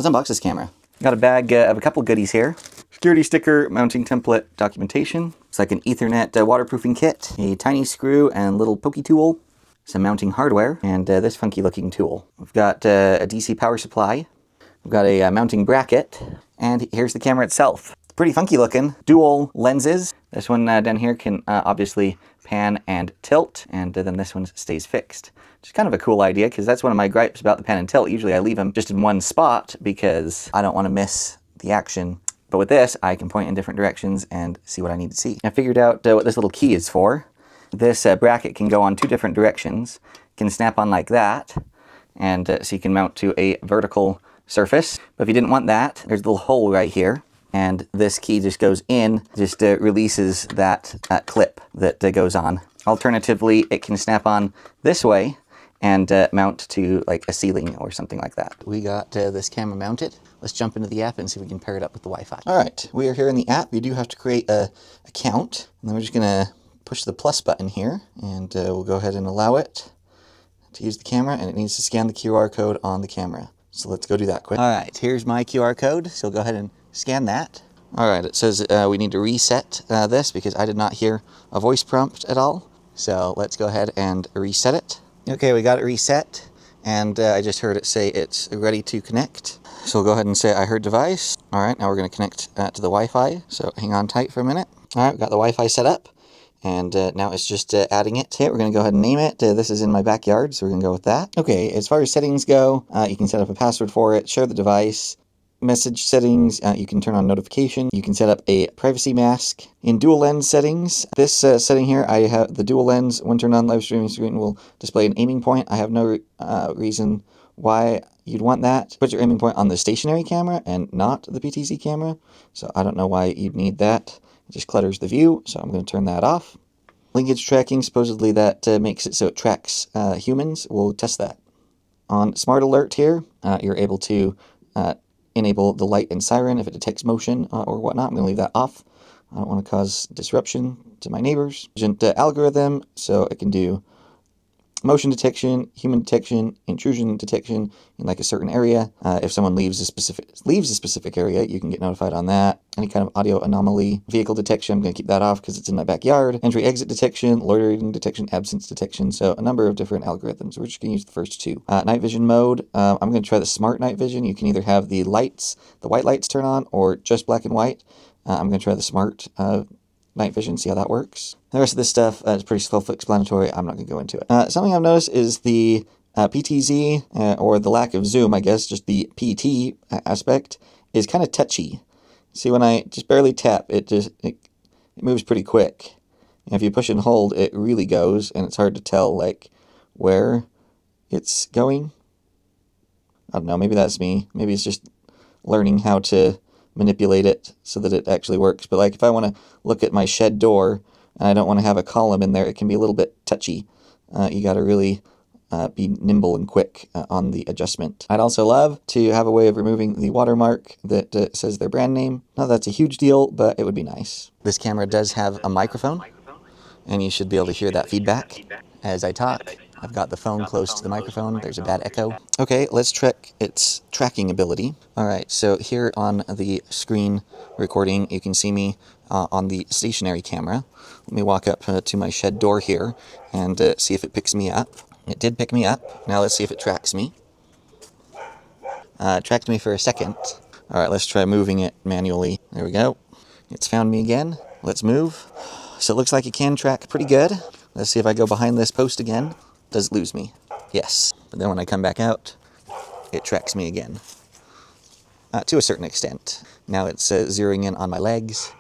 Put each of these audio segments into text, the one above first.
let's unbox this camera. Got a bag of a couple goodies here. Security sticker, mounting template, documentation. It's like an Ethernet waterproofing kit, a tiny screw and little pokey tool, some mounting hardware, and this funky looking tool. We've got a DC power supply. We've got a mounting bracket, and here's the camera itself. It's pretty funky looking. Dual lenses. This one down here can obviously pan and tilt, and then this one stays fixed. Which is kind of a cool idea, because that's one of my gripes about the pan and tilt. Usually I leave them just in one spot because I don't want to miss the action. But with this, I can point in different directions and see what I need to see. I figured out what this little key is for. This bracket can go on 2 different directions. It can snap on like that, and so you can mount to a vertical surface. But if you didn't want that, there's a little hole right here, and this key just goes in, just releases that clip that goes on. Alternatively, it can snap on this way and mount to like a ceiling or something like that. We got this camera mounted. Let's jump into the app and see if we can pair it up with the Wi-Fi. All right, we are here in the app. You do have to create a account, and then we're just gonna push the plus button here, and we'll go ahead and allow it to use the camera, and it needs to scan the QR code on the camera. So let's go do that quick. All right, here's my QR code, so go ahead and scan that. All right, it says we need to reset this because I did not hear a voice prompt at all. So let's go ahead and reset it. Okay, we got it reset, and I just heard it say it's ready to connect. So we'll go ahead and say I heard device. All right, now we're gonna connect to the Wi-Fi, so hang on tight for a minute. All right, we've got the Wi-Fi set up, and now it's just adding it. Okay, we're gonna go ahead and name it. This is in my backyard, so we're gonna go with that. Okay, as far as settings go, you can set up a password for it, share the device, message settings, you can turn on notification, you can set up a privacy mask. In dual lens settings, this setting here, I have the dual lens, when turned on, live streaming screen will display an aiming point. I have no reason why you'd want that. Put your aiming point on the stationary camera and not the PTZ camera, so I don't know why you'd need that. It just clutters the view, so I'm going to turn that off. Linkage tracking, supposedly that makes it so it tracks humans. We'll test that. On Smart Alert here, you're able to enable the light and siren if it detects motion or whatnot. I'm going to leave that off. I don't want to cause disruption to my neighbors. Agent algorithm, so it can do motion detection, human detection, intrusion detection in like a certain area. If someone leaves a specific area, you can get notified on that. Any kind of audio anomaly, vehicle detection, I'm going to keep that off because it's in my backyard. Entry exit detection, loitering detection, absence detection. So a number of different algorithms. We're just going to use the first 2. Night vision mode. I'm going to try the smart night vision. You can either have the lights, the white lights turn on, or just black and white. I'm going to try the smart night vision, see how that works. The rest of this stuff is pretty self-explanatory. I'm not going to go into it. Something I've noticed is the PTZ, or the lack of zoom, I guess, just the PT aspect, is kind of touchy. See, when I just barely tap, it moves pretty quick. And if you push and hold, it really goes, and it's hard to tell, like, where it's going. I don't know, maybe that's me. Maybe it's just learning how to manipulate it so that it actually works. But like if I want to look at my shed door and I don't want to have a column in there, it can be a little bit touchy. You got to really be nimble and quick on the adjustment. I'd also love to have a way of removing the watermark that says their brand name. Not that that's a huge deal, but it would be nice. This camera does have a microphone, and you should be able to hear that feedback as I talk. I've got the phone close to the microphone. There's a bad echo. Okay, let's check its tracking ability. All right, so here on the screen recording, you can see me on the stationary camera. Let me walk up to my shed door here and see if it picks me up. It did pick me up. Now let's see if it tracks me. It tracked me for a second. All right, let's try moving it manually. There we go. It's found me again. Let's move. So it looks like it can track pretty good. Let's see if I go behind this post again. Does it lose me? Yes. But then when I come back out, it tracks me again. To a certain extent. Now it's zeroing in on my legs,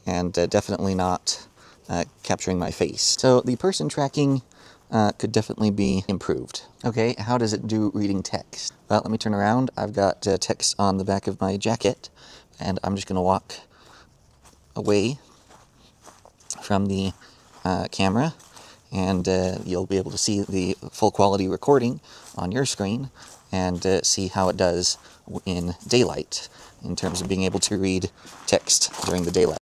and definitely not capturing my face. So the person tracking could definitely be improved. Okay, how does it do reading text? Well, let me turn around. I've got text on the back of my jacket, and I'm just going to walk away from the camera, and you'll be able to see the full quality recording on your screen and see how it does in daylight in terms of being able to read text during the daylight.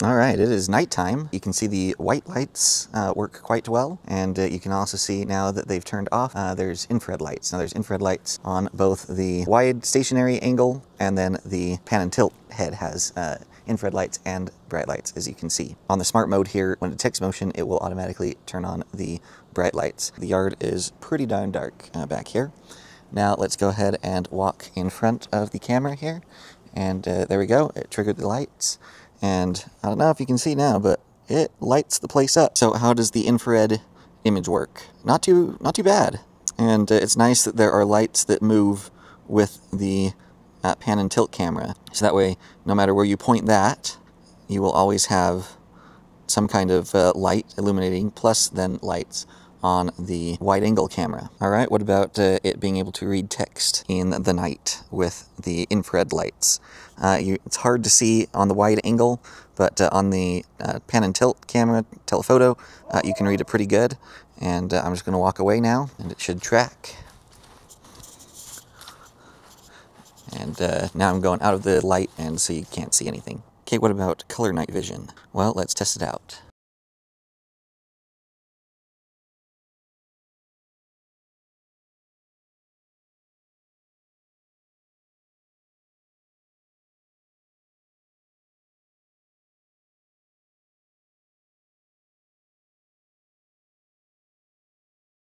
All right, it is nighttime. You can see the white lights work quite well, and you can also see now that they've turned off, there's infrared lights. Now there's infrared lights on both the wide stationary angle, and then the pan and tilt head has infrared lights and bright lights, as you can see. On the smart mode here, when it detects motion, it will automatically turn on the bright lights. The yard is pretty darn dark back here. Now let's go ahead and walk in front of the camera here, and there we go, it triggered the lights. And I don't know if you can see now, but it lights the place up. So how does the infrared image work? Not too bad. And it's nice that there are lights that move with the pan and tilt camera. So that way, no matter where you point that, you will always have some kind of light illuminating, plus then lights on the wide angle camera. All right, what about it being able to read text in the night with the infrared lights? It's hard to see on the wide angle, but on the pan and tilt camera, telephoto, you can read it pretty good. And I'm just gonna walk away now, and it should track. And now I'm going out of the light, and so you can't see anything. Okay, what about color night vision? Well, let's test it out.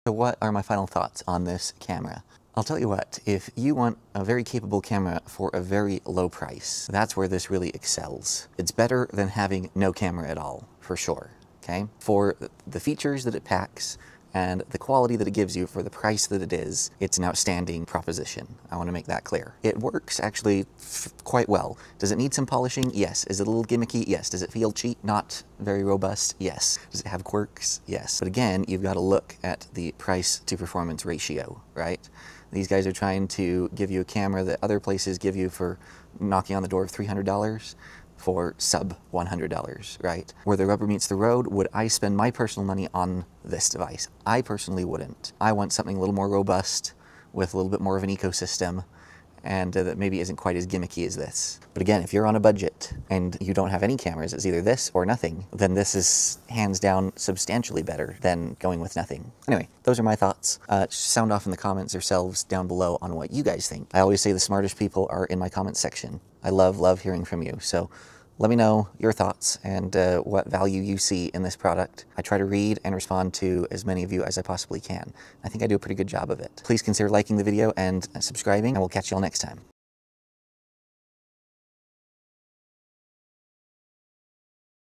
So what are my final thoughts on this camera? I'll tell you what, if you want a very capable camera for a very low price, that's where this really excels. It's better than having no camera at all, for sure, okay? For the features that it packs and the quality that it gives you for the price that it is, it's an outstanding proposition. I want to make that clear. It works actually quite well. Does it need some polishing? Yes. Is it a little gimmicky? Yes. Does it feel cheap? Not very robust? Yes. Does it have quirks? Yes. But again, you've got to look at the price to performance ratio, right? These guys are trying to give you a camera that other places give you for knocking on the door of $300 for sub $100, right? Where the rubber meets the road, would I spend my personal money on this device? I personally wouldn't. I want something a little more robust with a little bit more of an ecosystem, and that maybe isn't quite as gimmicky as this. But again, if you're on a budget and you don't have any cameras, it's either this or nothing, then this is hands down substantially better than going with nothing. Anyway, those are my thoughts. Sound off in the comments yourselves down below on what you guys think. I always say the smartest people are in my comments section. I love hearing from you. So let me know your thoughts and what value you see in this product. I try to read and respond to as many of you as I possibly can. I think I do a pretty good job of it. Please consider liking the video and subscribing, and we'll catch you all next time.